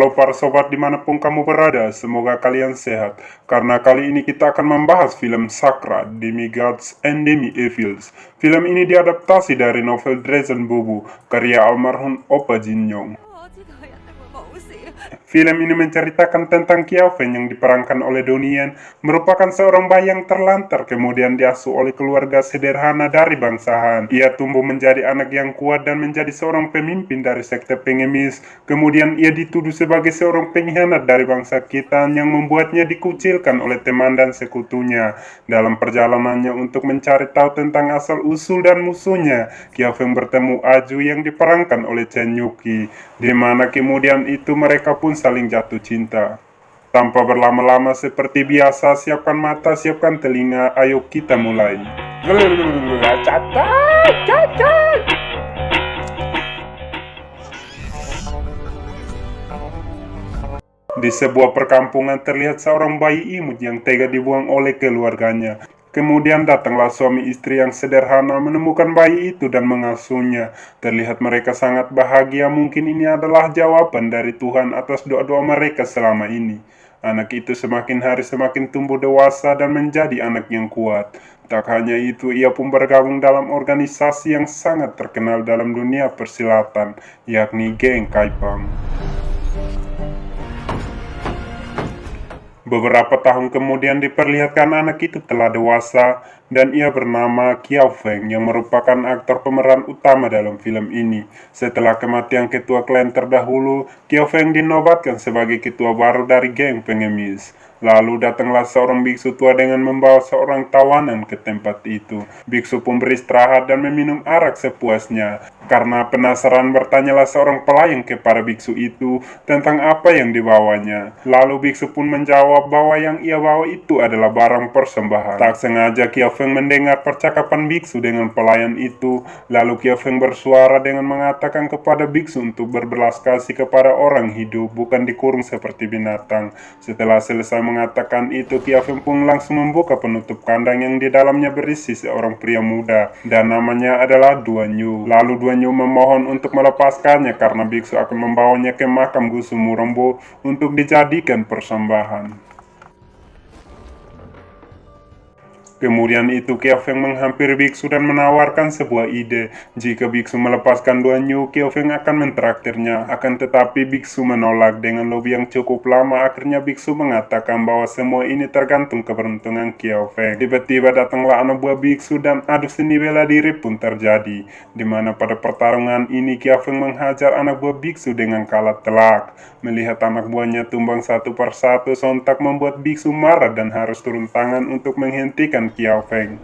Halo para sobat dimanapun kamu berada, semoga kalian sehat. Karena kali ini kita akan membahas film Sakra, Demigods and Demi-Evils. Film ini diadaptasi dari novel Dresden Bubu, karya almarhum Opa Jin-young. Film ini menceritakan tentang Kiao-feng yang diperankan oleh Donnie Yen, merupakan seorang bayi yang terlantar kemudian diasuh oleh keluarga sederhana dari bangsa Han. Ia tumbuh menjadi anak yang kuat dan menjadi seorang pemimpin dari sekte pengemis. Kemudian ia dituduh sebagai seorang pengkhianat dari bangsa Khitan yang membuatnya dikucilkan oleh teman dan sekutunya. Dalam perjalanannya untuk mencari tahu tentang asal-usul dan musuhnya, Kiao-feng bertemu Aju yang diperankan oleh Chen Yuqi, di mana kemudian itu mereka pun saling jatuh cinta. Tanpa berlama-lama seperti biasa, siapkan mata, siapkan telinga, ayo kita mulai. Di sebuah perkampungan terlihat seorang bayi imut yang tega dibuang oleh keluarganya. Kemudian datanglah suami istri yang sederhana menemukan bayi itu dan mengasuhnya. Terlihat mereka sangat bahagia, mungkin ini adalah jawaban dari Tuhan atas doa-doa mereka selama ini. Anak itu semakin hari semakin tumbuh dewasa dan menjadi anak yang kuat. Tak hanya itu, ia pun bergabung dalam organisasi yang sangat terkenal dalam dunia persilatan, yakni Geng Kaipang. Beberapa tahun kemudian diperlihatkan anak itu telah dewasa dan ia bernama Kiao-feng yang merupakan aktor pemeran utama dalam film ini. Setelah kematian ketua klan terdahulu, Kiao-feng dinobatkan sebagai ketua baru dari geng pengemis. Lalu datanglah seorang biksu tua dengan membawa seorang tawanan ke tempat itu. Biksu pun beristirahat dan meminum arak sepuasnya. Karena penasaran bertanyalah seorang pelayan kepada biksu itu tentang apa yang dibawanya. Lalu biksu pun menjawab bahwa yang ia bawa itu adalah barang persembahan. Tak sengaja Kiao-feng mendengar percakapan biksu dengan pelayan itu. Lalu Kiao-feng bersuara dengan mengatakan kepada biksu untuk berbelas kasih kepada orang hidup, bukan dikurung seperti binatang. Setelah selesai mengatakan itu, Kiao-feng pun langsung membuka penutup kandang yang di dalamnya berisi seorang pria muda dan namanya adalah Duan Yu. Lalu Duan Yu memohon untuk melepaskannya karena biksu akan membawanya ke makam Gusu Murombo untuk dijadikan persembahan. Kemudian itu Kiao-feng menghampiri biksu dan menawarkan sebuah ide. Jika biksu melepaskan Duan Yu, Kiao-feng akan mentraktirnya. Akan tetapi biksu menolak. Dengan lobby yang cukup lama, akhirnya biksu mengatakan bahwa semua ini tergantung keberuntungan Kiao-feng. Tiba-tiba datanglah anak buah biksu dan adu seni bela diri pun terjadi. Di mana pada pertarungan ini Kiao-feng menghajar anak buah biksu dengan kalah telak. Melihat anak buahnya tumbang satu persatu, sontak membuat biksu marah dan harus turun tangan untuk menghentikan Kiao-feng.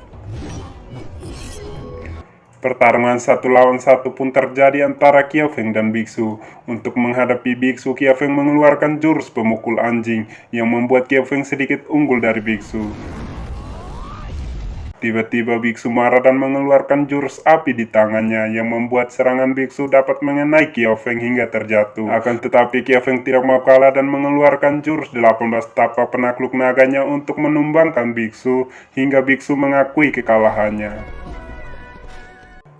Pertarungan 1 lawan 1 pun terjadi antara Kiao-feng dan biksu. Untuk menghadapi biksu, Kiao-feng mengeluarkan jurus pemukul anjing yang membuat Kiao-feng sedikit unggul dari biksu. Tiba-tiba biksu marah dan mengeluarkan jurus api di tangannya yang membuat serangan biksu dapat mengenai Kiao-feng hingga terjatuh. Akan tetapi Kiao-feng tidak mau kalah dan mengeluarkan jurus 18 tapak penakluk naganya untuk menumbangkan biksu hingga biksu mengakui kekalahannya.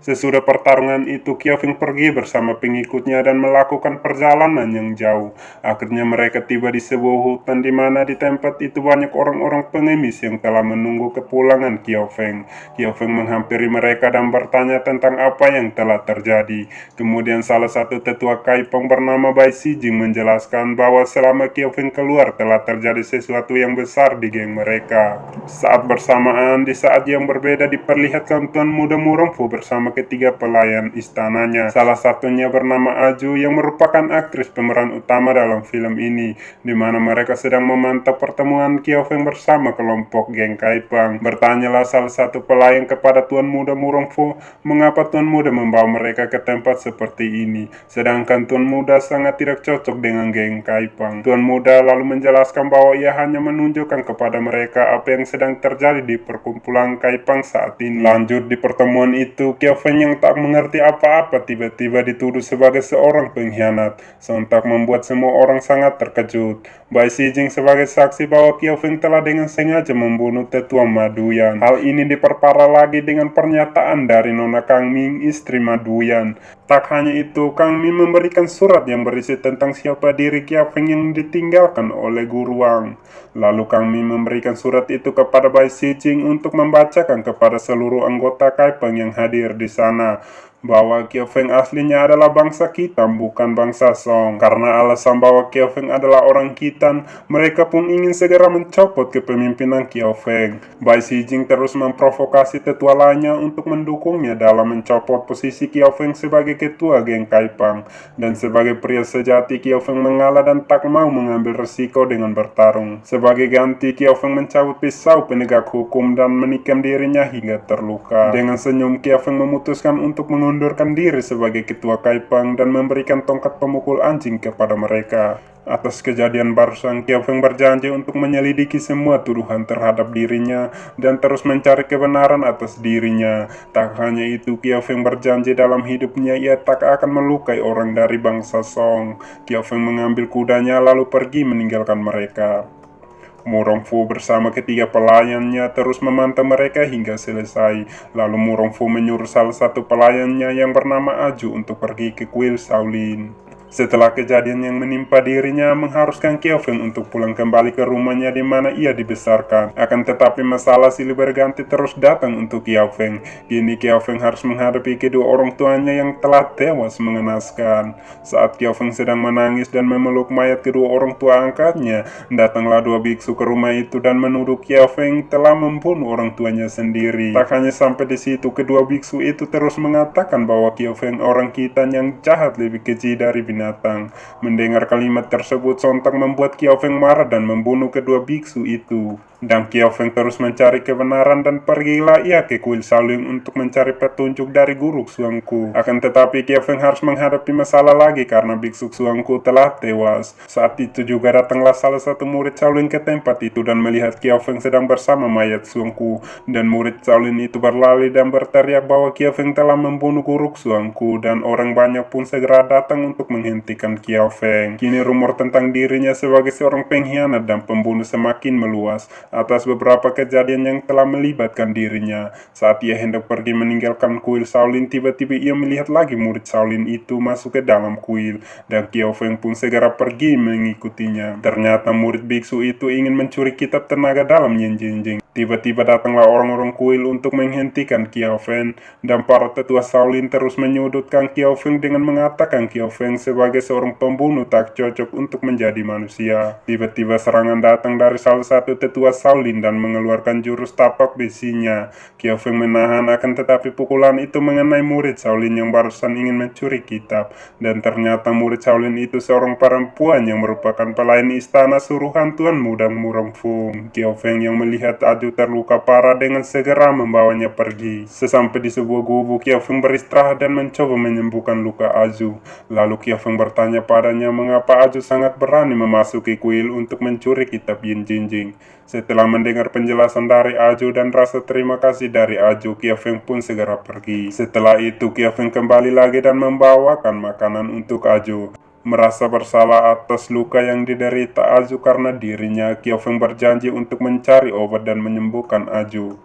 Sesudah pertarungan itu, Kiao-feng pergi bersama pengikutnya dan melakukan perjalanan yang jauh. Akhirnya mereka tiba di sebuah hutan di mana di tempat itu banyak orang-orang pengemis yang telah menunggu kepulangan Kiao-feng. Kiao-feng menghampiri mereka dan bertanya tentang apa yang telah terjadi. Kemudian salah satu tetua Kaipang bernama Bai Sijing menjelaskan bahwa selama Kiao-feng keluar telah terjadi sesuatu yang besar di geng mereka. Saat bersamaan, di saat yang berbeda diperlihatkan Tuan Muda Murompo bersama ketiga pelayan istananya. Salah satunya bernama Aju yang merupakan aktris pemeran utama dalam film ini, di mana mereka sedang memantau pertemuan Kiao-feng bersama kelompok geng Kaipang. Bertanyalah salah satu pelayan kepada Tuan Muda Murompo, mengapa Tuan Muda membawa mereka ke tempat seperti ini, sedangkan Tuan Muda sangat tidak cocok dengan geng Kaipang. Tuan Muda lalu menjelaskan bahwa ia hanya menunjukkan kepada mereka apa yang sedang terjadi di perkumpulan Kaipang saat ini. Lanjut di pertemuan itu, Kiao-feng yang tak mengerti apa-apa tiba-tiba dituduh sebagai seorang pengkhianat. Sontak membuat semua orang sangat terkejut. Bai Sijing sebagai saksi bahwa Kiao-feng telah dengan sengaja membunuh tetua Maduyan. Hal ini diperparah lagi dengan pernyataan dari Nona Kang Ming, istri Maduyan. Tak hanya itu, Kang Mi memberikan surat yang berisi tentang siapa diri Kia Feng yang ditinggalkan oleh Guru Wang. Lalu Kang Mi memberikan surat itu kepada Bai Xijing untuk membacakan kepada seluruh anggota Kaipeng yang hadir di sana, bahwa Kia Feng aslinya adalah bangsa Khitan, bukan bangsa Song. Karena alasan bahwa Kia Feng adalah orang Khitan, mereka pun ingin segera mencopot kepemimpinan Kia Feng. Bai Xijing terus memprovokasi tetua lainnya untuk mendukungnya dalam mencopot posisi Kia Feng sebagai ketua geng Kaipang. Dan sebagai pria sejati, Kia Feng mengalah dan tak mau mengambil resiko dengan bertarung. Sebagai ganti, Kia Feng mencabut pisau penegak hukum dan menikam dirinya hingga terluka. Dengan senyum, Kia Feng memutuskan untuk mengundurkan diri sebagai ketua Kaipang dan memberikan tongkat pemukul anjing kepada mereka. Atas kejadian barusan, Kia Feng berjanji untuk menyelidiki semua tuduhan terhadap dirinya dan terus mencari kebenaran atas dirinya. Tak hanya itu, Kia Feng berjanji dalam hidupnya ia tak akan melukai orang dari bangsa Song. Kia Feng mengambil kudanya lalu pergi meninggalkan mereka. Murong Fu bersama ketiga pelayannya terus memantau mereka hingga selesai. Lalu Murong Fu menyuruh salah satu pelayannya yang bernama Aju untuk pergi ke kuil Shaolin. Setelah kejadian yang menimpa dirinya mengharuskan Kia Feng untuk pulang kembali ke rumahnya di mana ia dibesarkan. Akan tetapi masalah silih berganti terus datang untuk Kia Feng. Kini Kia Feng harus menghadapi kedua orang tuanya yang telah tewas mengenaskan. Saat Kia Feng sedang menangis dan memeluk mayat kedua orang tua angkatnya, datanglah dua biksu ke rumah itu dan menuduh Kia Feng telah membunuh orang tuanya sendiri. Tak hanya sampai di situ, kedua biksu itu terus mengatakan bahwa Kia Feng orang Khitan yang jahat lebih keji dari binatang. Mendengar kalimat tersebut sontak membuat Kia Feng marah dan membunuh kedua biksu itu. Dan Kia Feng terus mencari kebenaran dan pergilah ia ke kuil Shaolin untuk mencari petunjuk dari Guru Xuangku. Akan tetapi Kia Feng harus menghadapi masalah lagi karena biksu Xuangku telah tewas. Saat itu juga datanglah salah satu murid Shaolin ke tempat itu dan melihat Kia Feng sedang bersama mayat Xuangku. Dan murid Shaolin itu berlari dan berteriak bahwa Kia Feng telah membunuh Guru Xuangku, dan orang banyak pun segera datang untuk menghentikan Kia Feng. Kini rumor tentang dirinya sebagai seorang pengkhianat dan pembunuh semakin meluas atas beberapa kejadian yang telah melibatkan dirinya. Saat ia hendak pergi meninggalkan kuil Shaolin, tiba-tiba ia melihat lagi murid Shaolin itu masuk ke dalam kuil, dan Kia Feng pun segera pergi mengikutinya. Ternyata murid biksu itu ingin mencuri kitab tenaga dalam Yin Jing Jing. Tiba-tiba datanglah orang-orang kuil untuk menghentikan Kia Feng, dan para tetua Shaolin terus menyudutkan Kia Feng dengan mengatakan Kia Feng sebagai seorang pembunuh tak cocok untuk menjadi manusia. Tiba-tiba serangan datang dari salah satu tetua Shaolin dan mengeluarkan jurus tapak besinya. Kia Feng menahan, akan tetapi pukulan itu mengenai murid Shaolin yang barusan ingin mencuri kitab, dan ternyata murid Shaolin itu seorang perempuan yang merupakan pelayan istana suruhan Tuan Muda Murong Fu. Kia Feng yang melihat Aju terluka parah dengan segera membawanya pergi. Sesampai di sebuah gubuk, Kia Feng beristirahat dan mencoba menyembuhkan luka Aju. Lalu Kia Feng bertanya padanya mengapa Aju sangat berani memasuki kuil untuk mencuri kitab Yin Jing Jing. Setelah mendengar penjelasan dari Aju dan rasa terima kasih dari Aju, Kia Feng pun segera pergi. Setelah itu Kia Feng kembali lagi dan membawakan makanan untuk Aju. Merasa bersalah atas luka yang diderita Aju karena dirinya, Kia Feng berjanji untuk mencari obat dan menyembuhkan Aju.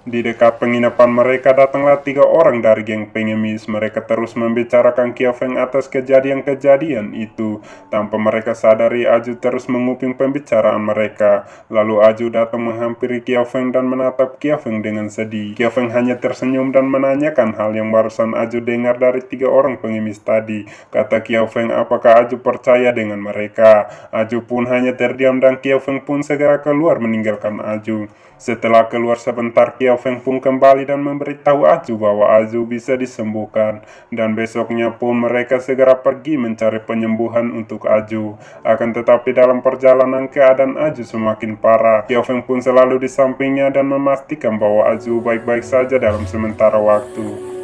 Di dekat penginapan mereka datanglah 3 orang dari geng pengemis. Mereka terus membicarakan Kia Feng atas kejadian-kejadian itu. Tanpa mereka sadari, Aju terus menguping pembicaraan mereka. Lalu Aju datang menghampiri Kia Feng dan menatap Kia Feng dengan sedih. Kia Feng hanya tersenyum dan menanyakan hal yang barusan Aju dengar dari 3 orang pengemis tadi. Kata Kia Feng, apakah Aju percaya dengan mereka? Aju pun hanya terdiam dan Kia Feng pun segera keluar meninggalkan Aju. Setelah keluar sebentar, Kia Feng pun kembali dan memberitahu Aju bahwa Aju bisa disembuhkan, dan besoknya pun mereka segera pergi mencari penyembuhan untuk Aju. Akan tetapi dalam perjalanan keadaan Aju semakin parah. Kia Feng pun selalu di sampingnya dan memastikan bahwa Aju baik-baik saja dalam sementara waktu.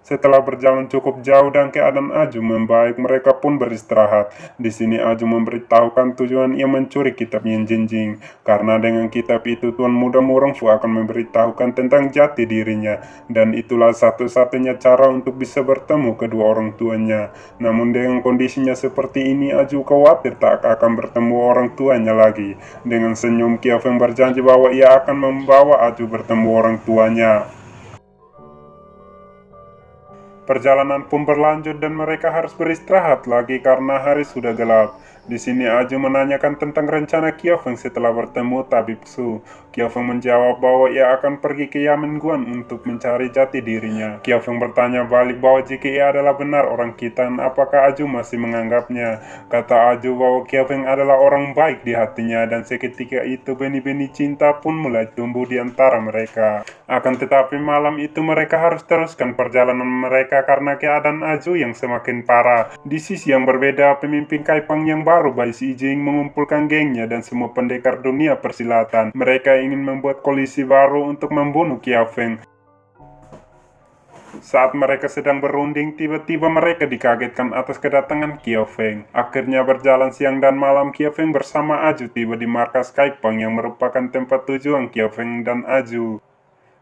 Setelah berjalan cukup jauh dan keadaan Aju membaik, mereka pun beristirahat. Di sini Aju memberitahukan tujuan ia mencuri kitab Yin Jinjing, karena dengan kitab itu Tuan Muda Murungfu akan memberitahukan tentang jati dirinya, dan itulah satu-satunya cara untuk bisa bertemu kedua orang tuanya. Namun dengan kondisinya seperti ini, Aju khawatir tak akan bertemu orang tuanya lagi. Dengan senyum, Kiao Feng berjanji bahwa ia akan membawa Aju bertemu orang tuanya. Perjalanan pun berlanjut dan mereka harus beristirahat lagi karena hari sudah gelap. Di sini Aju menanyakan tentang rencana Kiao Feng setelah bertemu Tabib Su. Kiao Feng menjawab bahwa ia akan pergi ke Yamen Guan untuk mencari jati dirinya. Kiao Feng bertanya balik bahwa jika ia adalah benar orang Khitan, apakah Aju masih menganggapnya? Kata Aju bahwa Kiao Feng adalah orang baik di hatinya dan seketika itu benih-benih cinta pun mulai tumbuh di antara mereka. Akan tetapi malam itu mereka harus teruskan perjalanan mereka karena keadaan Aju yang semakin parah. Di sisi yang berbeda, pemimpin Kaipang yang baru Bai Sijing mengumpulkan gengnya dan semua pendekar dunia persilatan. Mereka ingin membuat koalisi baru untuk membunuh Kiao Feng. Saat mereka sedang berunding, tiba-tiba mereka dikagetkan atas kedatangan Kiao Feng. Akhirnya berjalan siang dan malam, Kiao Feng bersama Aju tiba di markas Kaipang yang merupakan tempat tujuan Kiao Feng dan Aju.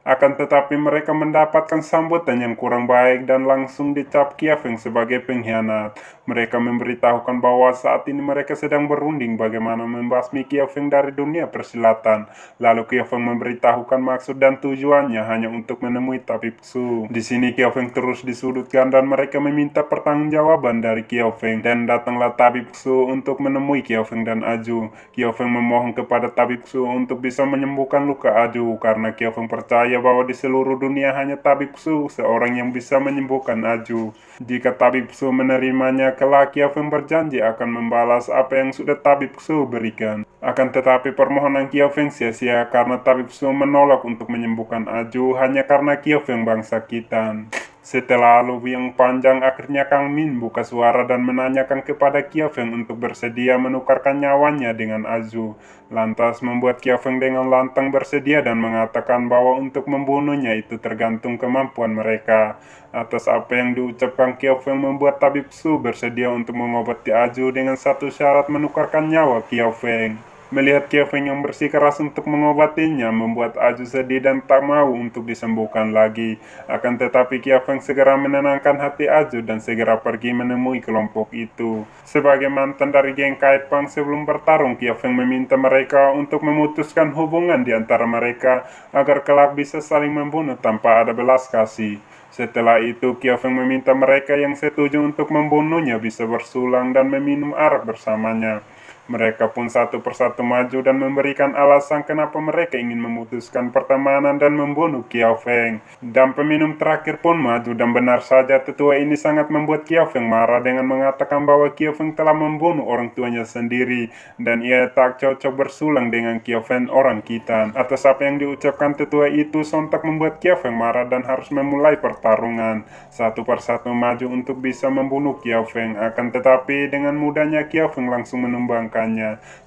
Akan tetapi mereka mendapatkan sambutan yang kurang baik dan langsung dicap Kiao Feng sebagai pengkhianat. Mereka memberitahukan bahwa saat ini mereka sedang berunding bagaimana membasmi Kiao Feng dari dunia persilatan. Lalu Kiao Feng memberitahukan maksud dan tujuannya hanya untuk menemui Tabib Su. Di sini Kiao Feng terus disudutkan dan mereka meminta pertanggungjawaban dari Kiao Feng. Dan datanglah Tabib Su untuk menemui Kiao Feng dan Aju. Kiao Feng memohon kepada Tabib Su untuk bisa menyembuhkan luka Aju karena Kiao Feng percaya bahwa di seluruh dunia hanya Tabib Su seorang yang bisa menyembuhkan Aju. Jika Tabib Su menerimanya, kelak Kiao Feng berjanji akan membalas apa yang sudah Tabib Su berikan. Akan tetapi permohonan Kiao Feng sia-sia karena Tabib Su menolak untuk menyembuhkan Aju hanya karena Kiao Feng bangsa Khitan. Setelah lobby yang panjang, akhirnya Kang Min buka suara dan menanyakan kepada Kiao Feng untuk bersedia menukarkan nyawanya dengan Aju. Lantas membuat Kiao Feng dengan lantang bersedia dan mengatakan bahwa untuk membunuhnya itu tergantung kemampuan mereka. Atas apa yang diucapkan Kiao Feng membuat Tabib Su bersedia untuk mengobati Aju dengan satu syarat menukarkan nyawa Kiao Feng. Melihat Kiao Feng yang bersikeras untuk mengobatinya membuat Aju sedih dan tak mau untuk disembuhkan lagi. Akan tetapi Kiao Feng segera menenangkan hati Aju dan segera pergi menemui kelompok itu. Sebagai mantan dari geng Kaipang sebelum bertarung, Kiao Feng meminta mereka untuk memutuskan hubungan di antara mereka agar kelak bisa saling membunuh tanpa ada belas kasih. Setelah itu, Kiao Feng meminta mereka yang setuju untuk membunuhnya bisa bersulang dan meminum arak bersamanya. Mereka pun satu persatu maju dan memberikan alasan kenapa mereka ingin memutuskan pertemanan dan membunuh Kiao Feng. Dan peminum terakhir pun maju dan benar saja tetua ini sangat membuat Kiao Feng marah dengan mengatakan bahwa Kiao Feng telah membunuh orang tuanya sendiri dan ia tak cocok bersulang dengan Kiao Feng orang Khitan. Atas apa yang diucapkan tetua itu sontak membuat Kiao Feng marah dan harus memulai pertarungan. Satu persatu maju untuk bisa membunuh Kiao Feng, akan tetapi dengan mudahnya Kiao Feng langsung menumbangkan.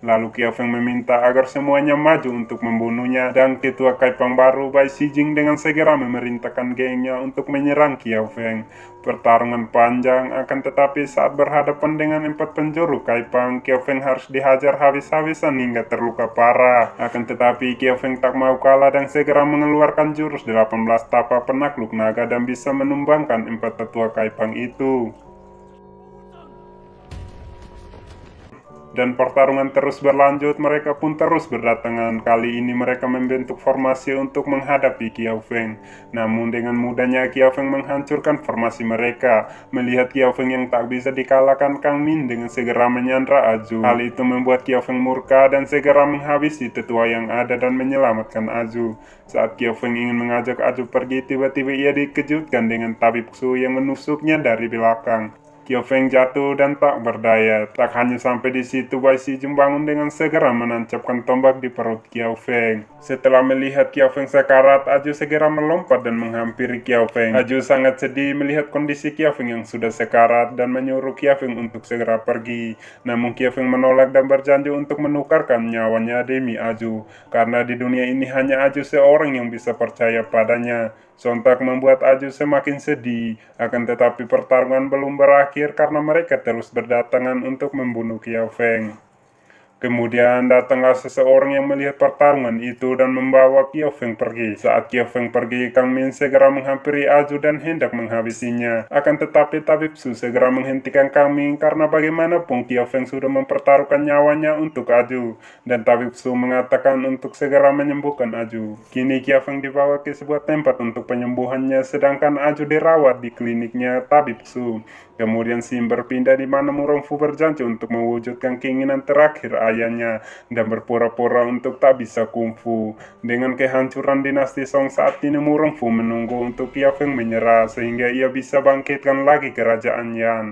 Lalu Kiao Feng meminta agar semuanya maju untuk membunuhnya dan ketua Kaipang baru Bai Sijing dengan segera memerintahkan gengnya untuk menyerang Kiao Feng. Pertarungan panjang, akan tetapi saat berhadapan dengan 4 penjuru Kaipang, Kiao Feng harus dihajar habis-habisan hingga terluka parah. Akan tetapi Kiao Feng tak mau kalah dan segera mengeluarkan jurus 18 tapak penakluk naga dan bisa menumbangkan 4 tetua Kaipang itu. Dan pertarungan terus berlanjut, mereka pun terus berdatangan. Kali ini mereka membentuk formasi untuk menghadapi Kiao Feng. Namun dengan mudahnya Kiao Feng menghancurkan formasi mereka. Melihat Kiao Feng yang tak bisa dikalahkan, Kang Min dengan segera menyandra Aju. Hal itu membuat Kiao Feng murka dan segera menghabisi tetua yang ada dan menyelamatkan Aju. Saat Kiao Feng ingin mengajak Aju pergi, tiba-tiba ia dikejutkan dengan Tabib Su yang menusuknya dari belakang. Kiao Feng jatuh dan tak berdaya. Tak hanya sampai di situ, Bai Sijing bangun dengan segera menancapkan tombak di perut Kiao Feng. Setelah melihat Kiao Feng sekarat, Aju segera melompat dan menghampiri Kiao Feng. Aju sangat sedih melihat kondisi Kiao Feng yang sudah sekarat dan menyuruh Kiao Feng untuk segera pergi. Namun Kiao Feng menolak dan berjanji untuk menukarkan nyawanya demi Aju. Karena di dunia ini hanya Aju seorang yang bisa percaya padanya. Sontak membuat Aju semakin sedih, akan tetapi pertarungan belum berakhir karena mereka terus berdatangan untuk membunuh Kiao Feng. Kemudian datanglah seseorang yang melihat pertarungan itu dan membawa Kiao Feng pergi. Saat Kiao Feng pergi, Kang Min segera menghampiri Aju dan hendak menghabisinya. Akan tetapi Tabib Su segera menghentikan Kang Min karena bagaimanapun Kiao Feng sudah mempertaruhkan nyawanya untuk Aju. Dan Tabib Su mengatakan untuk segera menyembuhkan Aju. Kini Kiao Feng dibawa ke sebuah tempat untuk penyembuhannya, sedangkan Aju dirawat di kliniknya Tabib Su. Kemudian Sim berpindah di mana Murong Fu berjanji untuk mewujudkan keinginan terakhir ayahnya dan berpura-pura untuk tak bisa kungfu. Dengan kehancuran dinasti Song saat ini, Murong Fu menunggu untuk Kiao Feng menyerah sehingga ia bisa bangkitkan lagi kerajaan Yan.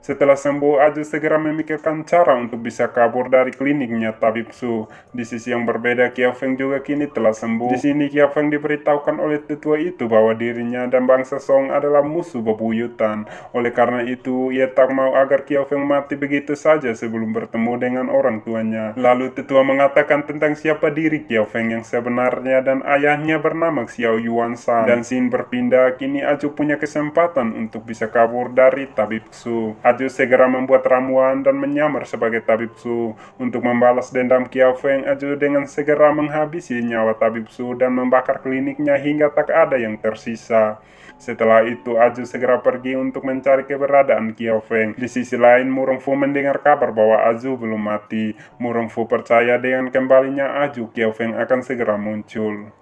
Setelah sembuh, Aju segera memikirkan cara untuk bisa kabur dari kliniknya Tabib Su. Di sisi yang berbeda, Kiao Feng juga kini telah sembuh. Di sini Kiao Feng diberitahukan oleh tetua itu bahwa dirinya dan bangsa Song adalah musuh bebuyutan. Oleh karena itu, ia tak mau agar Kiao Feng mati begitu saja sebelum bertemu dengan orang tuanya. Lalu tetua mengatakan tentang siapa diri Kiao Feng yang sebenarnya dan ayahnya bernama Xiao Yuan San. Dan Xin berpindah, kini Aju punya kesempatan untuk bisa kabur dari Tabib Su. Aju segera membuat ramuan dan menyamar sebagai Tabib Su. Untuk membalas dendam Kiao Feng, Aju dengan segera menghabisi nyawa Tabib Su dan membakar kliniknya hingga tak ada yang tersisa. Setelah itu, Aju segera pergi untuk mencari keberadaan Kiao Feng. Di sisi lain, Murong Fu mendengar kabar bahwa Aju belum mati. Murong Fu percaya dengan kembalinya Aju, Kiao Feng akan segera muncul.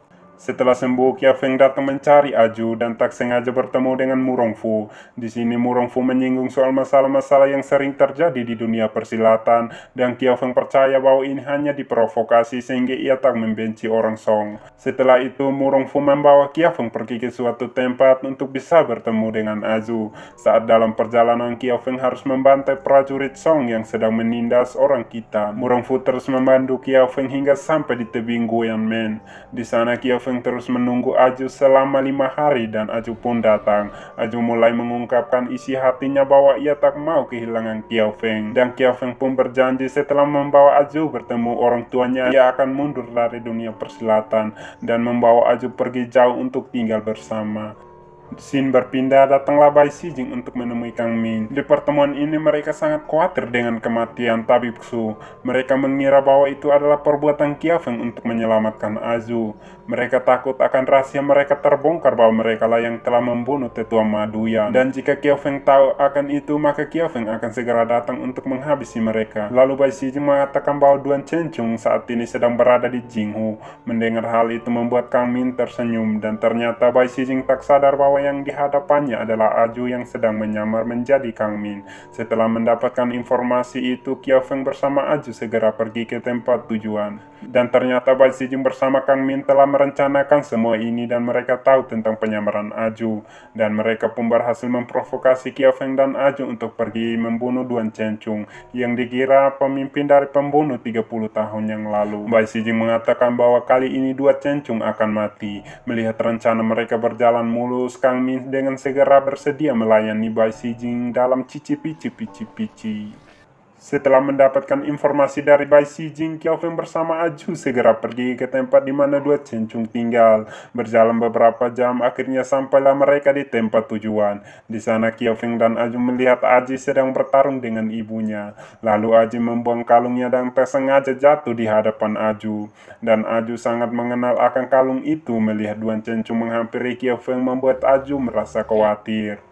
Setelah sembuh, Kiao Feng datang mencari Aju dan tak sengaja bertemu dengan Murong Fu. Di sini Murong Fu menyinggung soal masalah-masalah yang sering terjadi di dunia persilatan, dan Kiao Feng percaya bahwa ini hanya diprovokasi sehingga ia tak membenci orang Song. Setelah itu, Murong Fu membawa Kiao Feng pergi ke suatu tempat untuk bisa bertemu dengan Aju. Saat dalam perjalanan, Kiao Feng harus membantai prajurit Song yang sedang menindas orang kita. Murong Fu terus membantu Kiao Feng hingga sampai di tebing Guanmen. Di sana Kiao Feng terus menunggu Aju selama 5 hari dan Aju pun datang. Aju mulai mengungkapkan isi hatinya bahwa ia tak mau kehilangan Kiao Feng. Dan Kiao Feng pun berjanji setelah membawa Aju bertemu orang tuanya, ia akan mundur dari dunia persilatan dan membawa Aju pergi jauh untuk tinggal bersama. Xin berpindah, datanglah Bai Xijing untuk menemui Kang Min. Di pertemuan ini mereka sangat khawatir dengan kematian Tabib Su. Mereka mengira bahwa itu adalah perbuatan Kiao Feng untuk menyelamatkan Aju. Mereka takut akan rahasia mereka terbongkar bahwa mereka lah yang telah membunuh tetua Maduyan. Dan jika Kiao Feng tahu akan itu, maka Kiao Feng akan segera datang untuk menghabisi mereka. Lalu Bai Xijing mengatakan bahwa Duan Chenchung saat ini sedang berada di Jinghu. Mendengar hal itu membuat Kang Min tersenyum, dan ternyata Bai Xijing tak sadar bahwa yang di hadapannya adalah Aju yang sedang menyamar menjadi Kang Min. Setelah mendapatkan informasi itu, Kiao Feng bersama Aju segera pergi ke tempat tujuan. Dan ternyata Bai Xijing bersama Kang Min telah merencanakan semua ini dan mereka tahu tentang penyamaran Aju. Dan mereka pun berhasil memprovokasi Kiao Feng dan Aju untuk pergi membunuh Duan Chenchung yang dikira pemimpin dari pembunuh 30 tahun yang lalu. Bai Xijing mengatakan bahwa kali ini Duan Chenchung akan mati. Melihat rencana mereka berjalan mulus, Kang Min dengan segera bersedia melayani Bai Xijing dalam cicipi-cipi-cipi. Setelah mendapatkan informasi dari Bai Xijing, Kiao Feng bersama Aju segera pergi ke tempat di mana Duan Chenchung tinggal. Berjalan beberapa jam, akhirnya sampailah mereka di tempat tujuan. Di sana Kiao Feng dan Aju melihat Aji sedang bertarung dengan ibunya. Lalu Aji membuang kalungnya dan tersengaja jatuh di hadapan Aju. Dan Aju sangat mengenal akan kalung itu. Melihat Duan Chenchung menghampiri Kiao Feng membuat Aju merasa khawatir.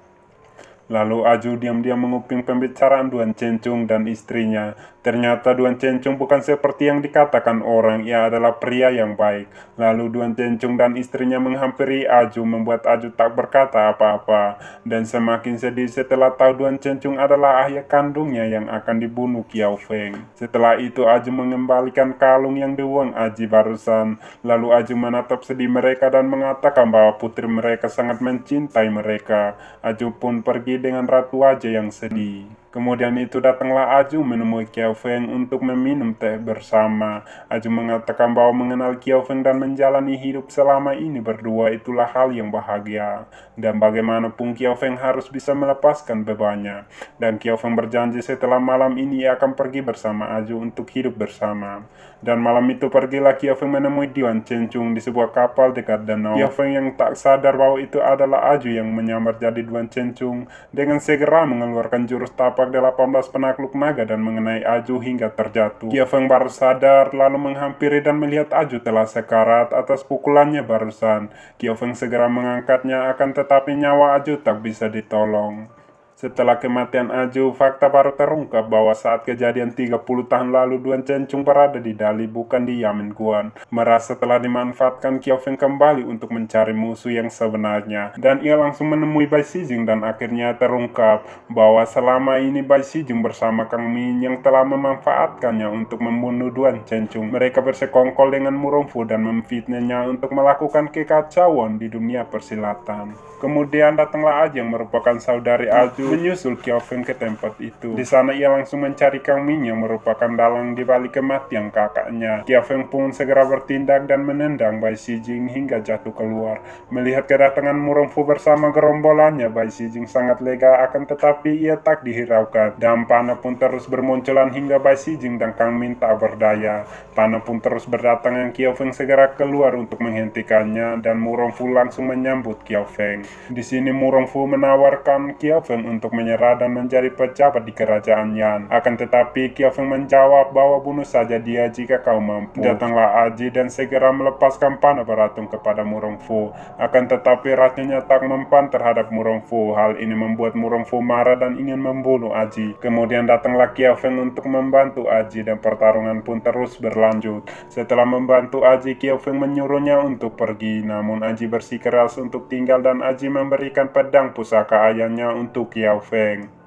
Lalu Aju diam-diam menguping pembicaraan Duan Chenchung dan istrinya. Ternyata Duan Chenchung bukan seperti yang dikatakan orang, ia adalah pria yang baik. Lalu Duan Chenchung dan istrinya menghampiri Aju, membuat Aju tak berkata apa-apa. Dan semakin sedih setelah tahu Duan Chenchung adalah ayah kandungnya yang akan dibunuh Kiao Feng. Setelah itu Aju mengembalikan kalung yang dibuang Aji barusan. Lalu Aju menatap sedih mereka dan mengatakan bahwa putri mereka sangat mencintai mereka. Aju pun pergi dengan Ratu Aja yang sedih. Kemudian itu datanglah Aju menemui Kiao Feng untuk meminum teh bersama. Aju mengatakan bahwa mengenal Kiao Feng dan menjalani hidup selama ini berdua itulah hal yang bahagia. Dan bagaimanapun Kiao Feng harus bisa melepaskan bebannya. Dan Kiao Feng berjanji setelah malam ini ia akan pergi bersama Aju untuk hidup bersama. Dan malam itu pergilah Kiao Feng menemui Diwan Chen-chung di sebuah kapal dekat danau. Kiao Feng yang tak sadar bahwa itu adalah Aju yang menyamar jadi Diwan Chen-chung dengan segera mengeluarkan jurus tapak 18 penakluk naga dan mengenai Aju hingga terjatuh. Kiao Feng baru sadar lalu menghampiri dan melihat Aju telah sekarat atas pukulannya barusan. Kiao Feng segera mengangkatnya akan tetapi nyawa Aju tak bisa ditolong. Setelah kematian Aju, fakta baru terungkap bahwa saat kejadian 30 tahun lalu Diwan Chen-chung berada di Dali bukan di Yamenguan. Merasa telah dimanfaatkan, Kiao Feng kembali untuk mencari musuh yang sebenarnya. Dan ia langsung menemui Bai Shijing dan akhirnya terungkap bahwa selama ini Bai Shijing bersama Kang Min yang telah memanfaatkannya untuk membunuh Diwan Chen-chung. Mereka bersekongkol dengan Murongfu dan memfitnahnya untuk melakukan kekacauan di dunia persilatan. Kemudian datanglah Aju yang merupakan saudari Aju menyusul Kiao Feng ke tempat itu. Di sana ia langsung mencari Kang Min yang merupakan dalang di balik kematian kakaknya. Kiao Feng pun segera bertindak dan menendang Bai Shijing hingga jatuh keluar. Melihat kedatangan Murongfu bersama gerombolannya, Bai Shijing sangat lega akan tetapi ia tak dihiraukan. Dan panah pun terus bermunculan hingga Bai Shijing dan Kang Min tak berdaya. Panah pun terus berdatangan, Kiao Feng segera keluar untuk menghentikannya dan Murongfu langsung menyambut Kiao Feng. Di sini Murongfu menawarkan Kiao Feng untuk menyerah dan menjadi pejabat di kerajaan Yan. Akan tetapi Kiao Feng menjawab bahwa bunuh saja dia jika kau mampu. Datanglah Aji dan segera melepaskan panah beratung kepada Murongfu. Akan tetapi racunnya tak mempan terhadap Murongfu. Hal ini membuat Murongfu marah dan ingin membunuh Aji. Kemudian datanglah Kiao Feng untuk membantu Aji dan pertarungan pun terus berlanjut. Setelah membantu Aji, Kiao Feng menyuruhnya untuk pergi. Namun Aji bersikeras untuk tinggal dan Aji memberikan pedang pusaka ayahnya untuk Kiao Feng.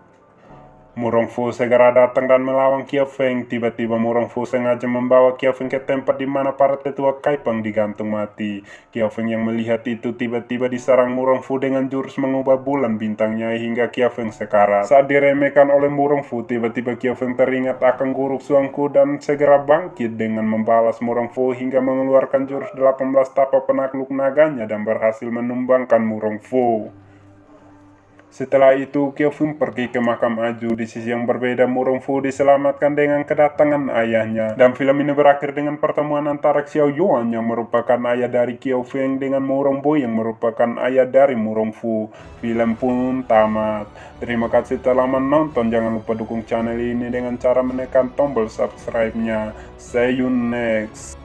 Murongfu segera datang dan melawan Kiao Feng. Tiba-tiba Murongfu sengaja membawa Kiao Feng ke tempat di mana para tetua Kaipeng digantung mati. Kiao Feng yang melihat itu tiba-tiba diserang Murongfu dengan jurus mengubah bulan bintangnya hingga Kiao Feng sekarat. Saat diremehkan oleh Murongfu, tiba-tiba Kiao Feng teringat akan guru Suangku dan segera bangkit dengan membalas Murongfu hingga mengeluarkan jurus 18 tapak penakluk naganya dan berhasil menumbangkan Murongfu. Setelah itu, Kiao Feng pergi ke makam Aju. Di sisi yang berbeda, Murongfu diselamatkan dengan kedatangan ayahnya. Dan film ini berakhir dengan pertemuan antara Xiao Yuan yang merupakan ayah dari Kiao Feng dengan Murongbo yang merupakan ayah dari Murongfu. Film pun tamat. Terima kasih telah menonton. Jangan lupa dukung channel ini dengan cara menekan tombol subscribe-nya. See you next.